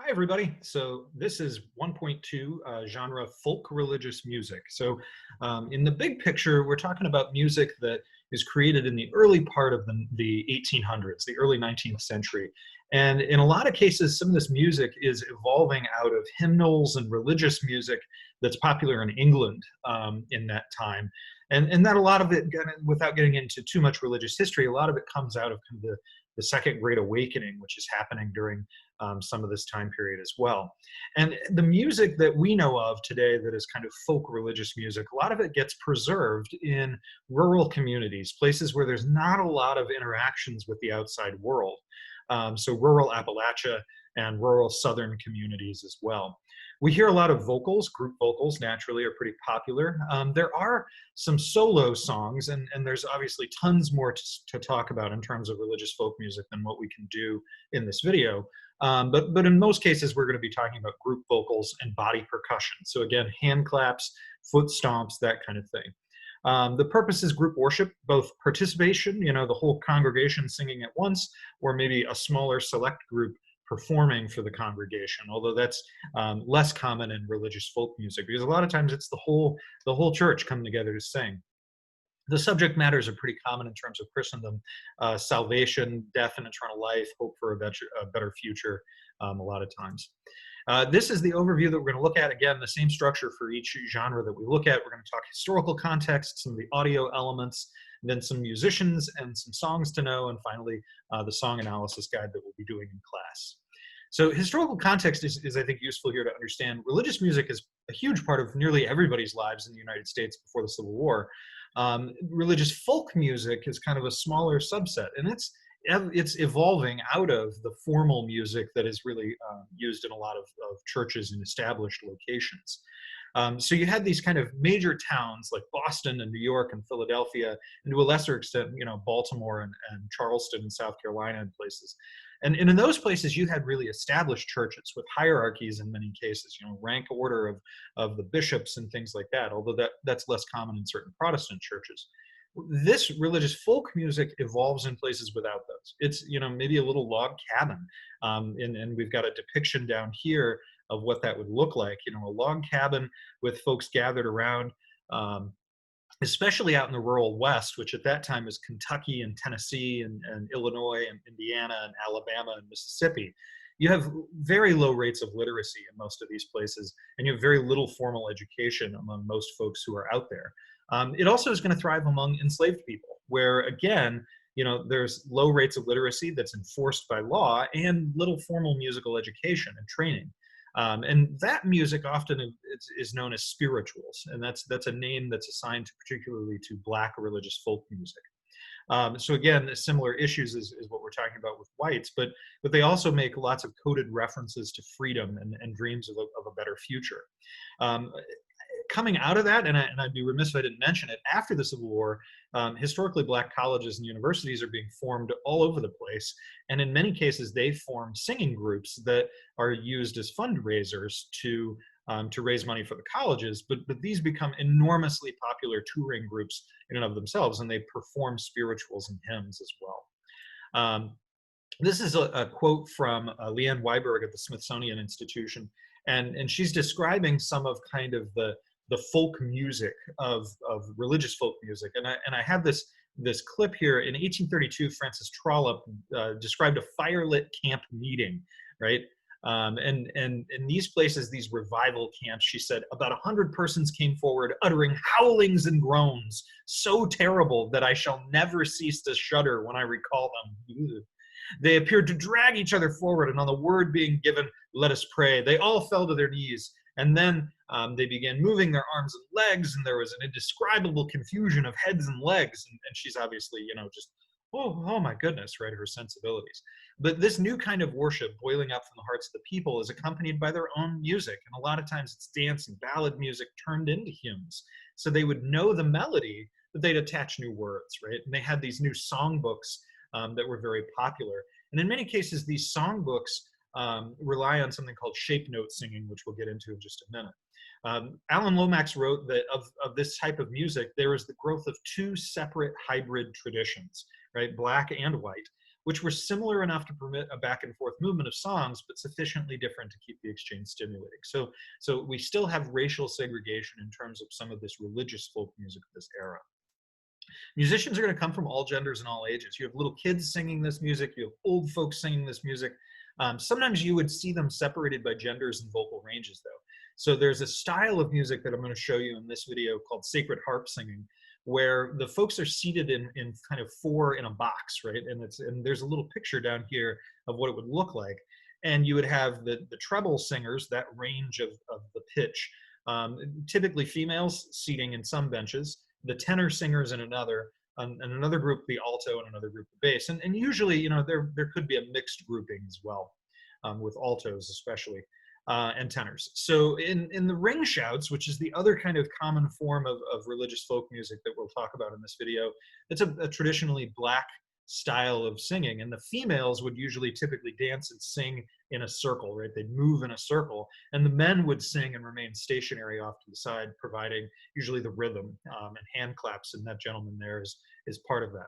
Hi, everybody. So this is 1.2 genre folk religious music. In the big picture, we're talking about music that is created in the early part of the 1800s, the early 19th century. And in a lot of cases, some of this music is evolving out of hymnals and religious music that's popular in England in that time. And that a lot of it, without getting into too much religious history, a lot of it comes out of kind of the Second Great Awakening, which is happening during some of this time period as well. And the music that we know of today that is kind of folk religious music, a lot of it gets preserved in rural communities, places where there's not a lot of interactions with the outside world. So rural Appalachia and rural southern communities as well. We hear a lot of vocals, group vocals naturally are pretty popular. There are some solo songs, and there's obviously tons more to talk about in terms of religious folk music than what we can do in this video. But in most cases, we're going to be talking about group vocals and body percussion. So again, hand claps, foot stomps, that kind of thing. The purpose is group worship, both participation, the whole congregation singing at once, or maybe a smaller select group performing for the congregation, although that's less common in religious folk music because a lot of times it's the whole church coming together to sing. The subject matters are pretty common in terms of Christendom: salvation, death and eternal life, hope for a better future, a lot of times. This is the overview that we're going to look at. Again, the same structure for each genre that we look at. We're going to talk historical context, some of the audio elements, then some musicians and some songs to know, and finally, the song analysis guide that we'll be doing in class. So historical context is, I think, useful here to understand. Religious music is a huge part of nearly everybody's lives in the United States before the Civil War. Religious folk music is kind of a smaller subset, and it's evolving out of the formal music that is really used in a lot of churches and established locations. So you had these kind of major towns like Boston and New York and Philadelphia, and to a lesser extent, Baltimore and Charleston in South Carolina and places. And in those places, you had really established churches with hierarchies in many cases, rank order of the bishops and things like that, although that's less common in certain Protestant churches. This religious folk music evolves in places without those. It's, maybe a little log cabin. And we've got a depiction down here of what that would look like, a log cabin with folks gathered around, especially out in the rural West, which at that time is Kentucky and Tennessee and Illinois and Indiana and Alabama and Mississippi. You have very low rates of literacy in most of these places, and you have very little formal education among most folks who are out there. It also is going to thrive among enslaved people, where again, there's low rates of literacy that's enforced by law and little formal musical education and training. And that music often is known as spirituals, and that's a name that's assigned particularly to Black religious folk music. So again, similar issues is what we're talking about with whites, but they also make lots of coded references to freedom and dreams of a better future. Coming out of that, and I'd be remiss if I didn't mention it, after the Civil War, historically Black colleges and universities are being formed all over the place. And in many cases, they form singing groups that are used as fundraisers to raise money for the colleges. But these become enormously popular touring groups in and of themselves, and they perform spirituals and hymns as well. This is a quote from Leanne Weiberg at the Smithsonian Institution. And she's describing some of kind of the folk music of religious folk music. And I have this clip here. In 1832, Frances Trollope described a firelit camp meeting, right? And in these places, these revival camps, she said, about 100 persons came forward uttering howlings and groans so terrible that I shall never cease to shudder when I recall them. They appeared to drag each other forward, and on the word being given, let us pray, they all fell to their knees. And then they began moving their arms and legs, and there was an indescribable confusion of heads and legs. And she's obviously, just, oh my goodness, right, her sensibilities. But this new kind of worship boiling up from the hearts of the people is accompanied by their own music. And a lot of times it's dance and ballad music turned into hymns. So they would know the melody, but they'd attach new words, right? And they had these new songbooks that were very popular. And in many cases, these songbooks rely on something called shape note singing, which we'll get into in just a minute. Alan Lomax wrote that of this type of music, there is the growth of two separate hybrid traditions, right, Black and white, which were similar enough to permit a back and forth movement of songs, but sufficiently different to keep the exchange stimulating. So we still have racial segregation in terms of some of this religious folk music of this era. Musicians are going to come from all genders and all ages. You have little kids singing this music, you have old folks singing this music. Sometimes you would see them separated by genders and vocal ranges, though. So there's a style of music that I'm going to show you in this video called sacred harp singing, where the folks are seated in kind of four in a box, right? And there's a little picture down here of what it would look like. And you would have the treble singers, that range of the pitch, typically females seating in some benches, the tenor singers in another, and another group the alto, and another group the bass. And usually, you know, there could be a mixed grouping as well, with altos especially, and tenors. So in the ring shouts, which is the other kind of common form of religious folk music that we'll talk about in this video, it's a traditionally Black style of singing, and the females would usually typically dance and sing in a circle, right? They'd move in a circle, and the men would sing and remain stationary off to the side, providing usually the rhythm, and hand claps, and that gentleman there is part of that.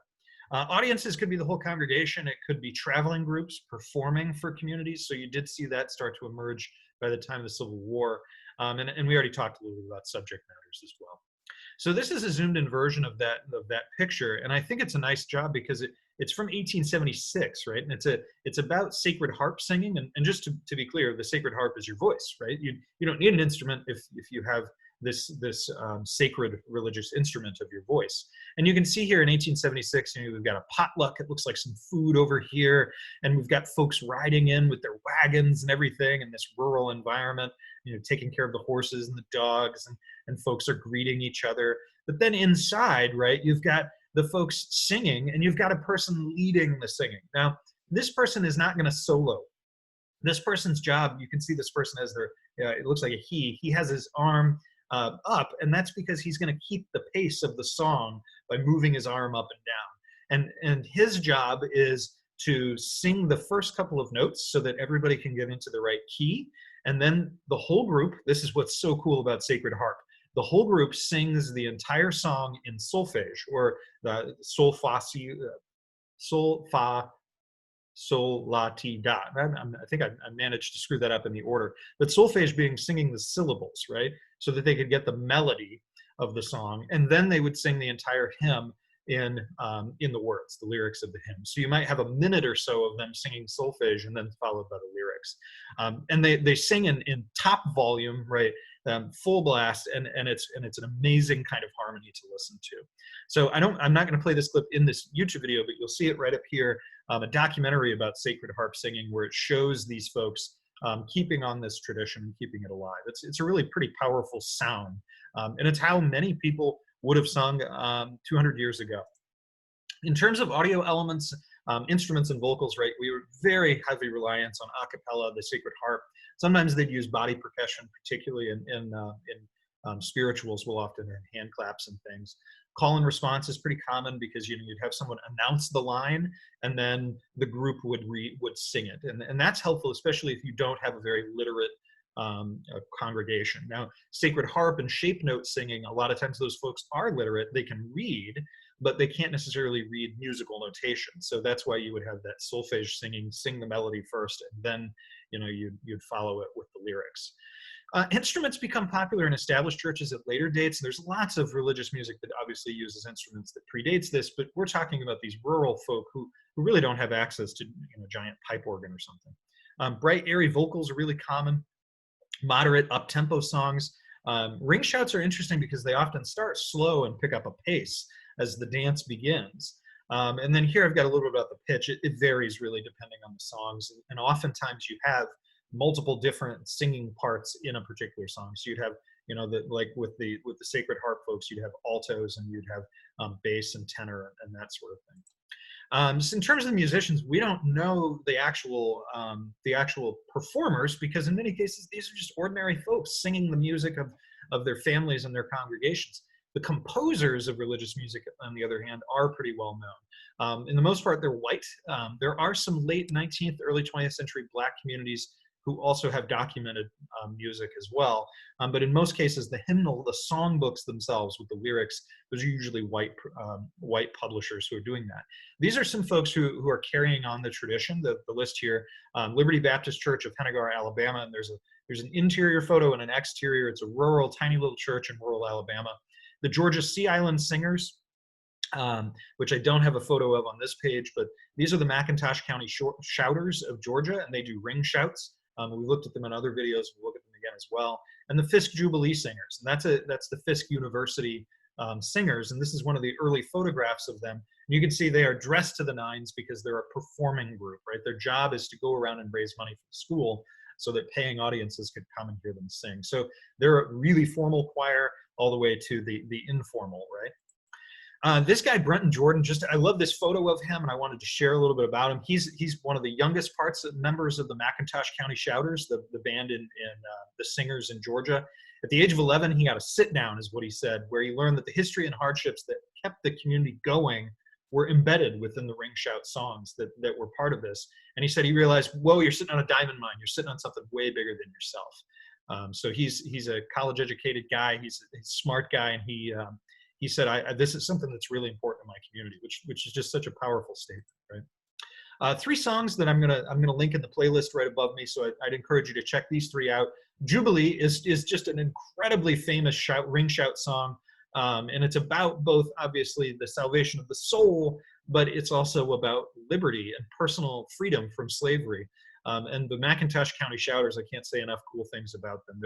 Audiences could be the whole congregation. It could be traveling groups performing for communities. So you did see that start to emerge by the time of the Civil War. And we already talked a little bit about subject matters as well. So this is a zoomed in version of that picture. And I think it's a nice job because it's from 1876, right? And it's about sacred harp singing. And just to be clear, the sacred harp is your voice, right? You don't need an instrument if you have this sacred religious instrument of your voice. And you can see here in 1876, you know, we've got a potluck. It looks like some food over here. And we've got folks riding in with their wagons and everything in this rural environment, you know, taking care of the horses and the dogs, and folks are greeting each other. But then inside, right, you've got the folks singing, and you've got a person leading the singing. Now, this person is not going to solo. This person's job, you can see this person has it looks like a he has his arm up, and that's because he's going to keep the pace of the song by moving his arm up and down. And his job is to sing the first couple of notes so that everybody can get into the right key. And then the whole group, this is what's so cool about sacred harp, the whole group sings the entire song in solfege, or the sol fa sol la ti da. I think I managed to screw that up in the order, but solfege being singing the syllables, right, so that they could get the melody of the song, and then they would sing the entire hymn in the words, the lyrics of the hymn. So you might have a minute or so of them singing solfege, and then followed by the lyrics. And they sing in top volume, right, full blast, and it's an amazing kind of harmony to listen to. So I'm not going to play this clip in this YouTube video, but you'll see it right up here, a documentary about sacred harp singing, where it shows these folks keeping on this tradition, keeping it alive. It's a really pretty powerful sound, and it's how many people would have sung 200 years ago. In terms of audio elements, instruments and vocals, right, we were very heavy reliance on a cappella, the sacred harp. Sometimes they'd use body percussion, particularly in spirituals. Will often have hand claps and things. Call and response is pretty common because you'd have someone announce the line, and then the group would sing it, and that's helpful, especially if you don't have a very literate congregation. Now, sacred harp and shape note singing, a lot of times those folks are literate. They can read, but they can't necessarily read musical notation. So that's why you would have that solfege singing, sing the melody first, and then, you know, you'd follow it with the lyrics. Instruments become popular in established churches at later dates. There's lots of religious music that obviously uses instruments that predates this, but we're talking about these rural folk who really don't have access to, you know, giant pipe organ or something. Bright, airy vocals are really common. Moderate, up-tempo songs. Ring shouts are interesting because they often start slow and pick up a pace as the dance begins. And then here I've got a little bit about the pitch. It varies really depending on the songs, and oftentimes you have multiple different singing parts in a particular song. So you'd have, you know, like with the sacred harp folks, you'd have altos, and you'd have bass and tenor and that sort of thing. So in terms of the musicians, we don't know the actual performers, because in many cases these are just ordinary folks singing the music of their families and their congregations. The composers of religious music, on the other hand, are pretty well known. In the most part, they're white. There are some late 19th, early 20th century Black communities who also have documented music as well. But in most cases, the hymnal, the songbooks themselves with the lyrics, those are usually white publishers who are doing that. These are some folks who are carrying on the tradition. The list here: Liberty Baptist Church of Hennegar, Alabama, and there's an interior photo and an exterior. It's a rural, tiny little church in rural Alabama. The Georgia Sea Island Singers, which I don't have a photo of on this page, but these are the McIntosh County Shouters of Georgia, and they do ring shouts. We looked at them in other videos. We'll look at them again as well. And the Fisk Jubilee Singers, and that's the Fisk University singers, and this is one of the early photographs of them. And you can see they are dressed to the nines because they're a performing group, right? Their job is to go around and raise money for the school so that paying audiences could come and hear them sing. So they're a really formal choir all the way to the informal, right? This guy, Benton Jordan, I love this photo of him, and I wanted to share a little bit about him. He's one of the youngest members of the McIntosh County Shouters, the band in the singers in Georgia. At the age of 11, he got a sit down, is what he said, where he learned that the history and hardships that kept the community going were embedded within the ring shout songs that were part of this. And he said he realized, whoa, you're sitting on a diamond mine. You're sitting on something way bigger than yourself. So he's a college-educated guy. He's a smart guy, and he said, this is something that's really important in my community, which is just such a powerful statement, right? 3 songs that I'm gonna link in the playlist right above me, so I'd encourage you to check these 3 out. Jubilee is just an incredibly famous ring shout song, and it's about both, obviously, the salvation of the soul, but it's also about liberty and personal freedom from slavery. And the McIntosh County Shouters, I can't say enough cool things about them.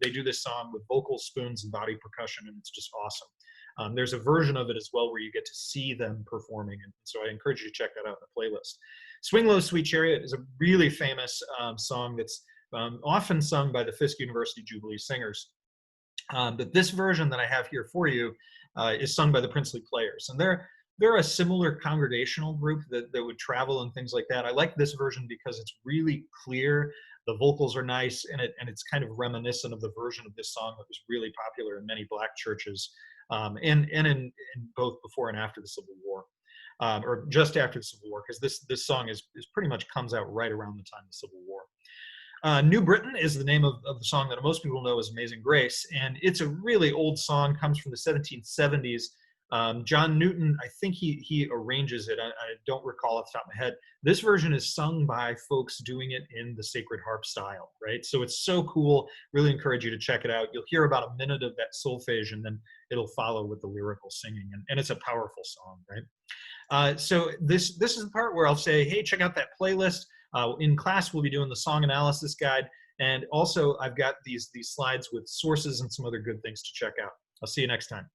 They do this song with vocals, spoons, and body percussion, and it's just awesome. There's a version of it as well where you get to see them performing, and so I encourage you to check that out in the playlist. Swing Low, Sweet Chariot is a really famous song that's often sung by the Fisk University Jubilee Singers. But this version that I have here for you is sung by the Princely Players, and they're a similar congregational group that would travel and things like that. I like this version because it's really clear. The vocals are nice, and it's kind of reminiscent of the version of this song that was really popular in many Black churches, and in both before and after the Civil War, or just after the Civil War, because this song is pretty much comes out right around the time of the Civil War. New Britain is the name of the song that most people know as Amazing Grace, and it's a really old song, comes from the 1770s. John Newton, I think he arranges it. I don't recall off the top of my head. This version is sung by folks doing it in the sacred harp style, right? So it's so cool. Really encourage you to check it out. You'll hear about a minute of that solfege, and then it'll follow with the lyrical singing, and it's a powerful song, right? So this is the part where I'll say, hey, check out that playlist. In class, we'll be doing the song analysis guide, and also I've got these slides with sources and some other good things to check out. I'll see you next time.